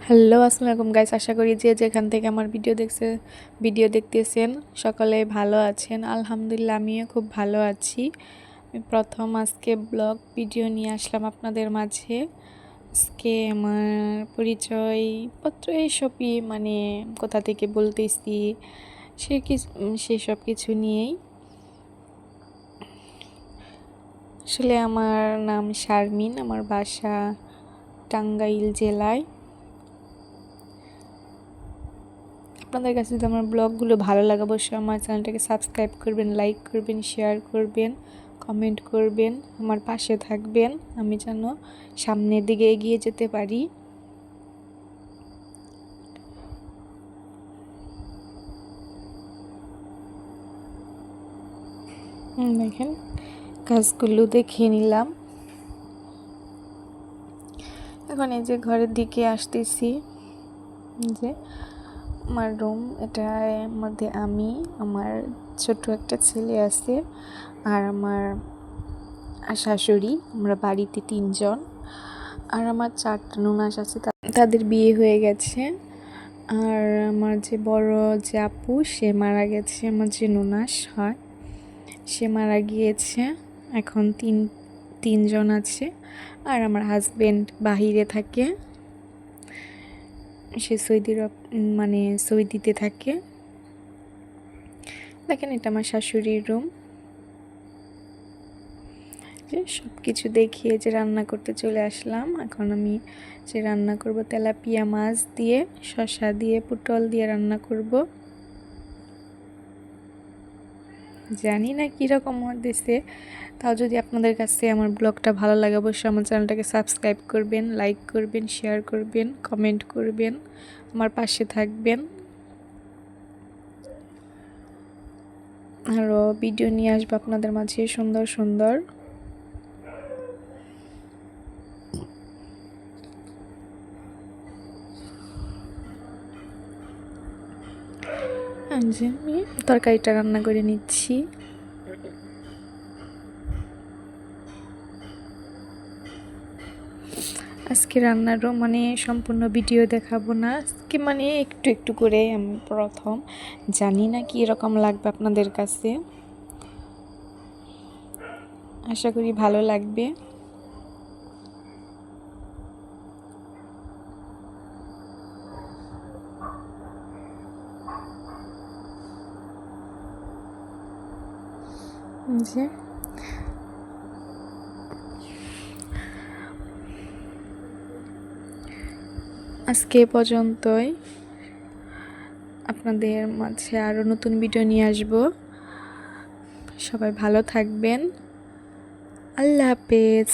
Hello আসসালামু আলাইকুম guys, আশা করি যে যেখান থেকে আমার ভিডিও দেখতেছেন সকলে ভালো আছেন। আলহামদুলিল্লাহ আমিও খুব ভালো আছি। আমি প্রথম আজকে ব্লগ ভিডিও নিয়ে আসলাম আপনাদের মাঝে। আজকে আমার পরিচয়পত্র এইসবই কোথা থেকে বলতেছি সেসব কিছু নিয়েই। আসলে আমার নাম শারমিন, আমার বাসা টাঙ্গাইল জেলায়। আপনাদের কাছে যদি আমার ব্লগগুলো ভালো লাগে অবশ্যই আমার চ্যানেলটাকে সাবস্ক্রাইব করবেন, লাইক করবেন, শেয়ার করবেন, কমেন্ট করবেন, আমার পাশে থাকবেন, আমি যেন সামনের দিকে এগিয়ে যেতে পারি। দেখেন কাজগুলো দেখিয়ে নিলাম। এখন এই যে ঘরের দিকে আসতেছি, যে আমার রুম, এটার মধ্যে আমি, আমার ছোট একটা ছেলে আছে আর আমার শাশুড়ি, আমরা বাড়িতে 3 জন। আর আমার 4টা ননাস আছে, তাদের বিয়ে হয়ে গেছে। আর আমার যে বড় যে আপু, সে মারা গেছে। আমার যে ননাস হয় সে মারা গিয়েছে। এখন তিনজন আছে। আর আমার হাজবেন্ড বাহিরে থাকে, সে সৌদিতে থাকে। দেখেন এটা আমার শাশুড়ির রুম। সব কিছু দেখিয়ে যে রান্না করতে চলে আসলাম। এখন আমি যে রান্না করব তেলাপিয়া মাছ দিয়ে, শসা দিয়ে, পটল দিয়ে রান্না করব। জানি না কীরকম হতেছে, তাও যদি আপনাদের কাছে আমার ব্লগটা ভালো লাগে অবশ্যই আমার চ্যানেলটাকে সাবস্ক্রাইব করবেন, লাইক করবেন, শেয়ার করবেন, কমেন্ট করবেন, আমার পাশে থাকবেন। আরও ভিডিও নিয়ে আসবো আপনাদের মাঝে সুন্দর সুন্দর। যে আমি তরকারিটা রান্না করে নিচ্ছি। আজকে রান্নারও সম্পূর্ণ ভিডিও দেখাবো না, আজকে একটু একটু করে আমি প্রথম, জানি না কি রকম লাগবে আপনাদের কাছে, আশা করি ভালো লাগবে। যে আজকে পর্যন্তই, আপনাদের মাঝে আরও নতুন ভিডিও নিয়ে আসবো। সবাই ভালো থাকবেন, আল্লাহ হাফেজ।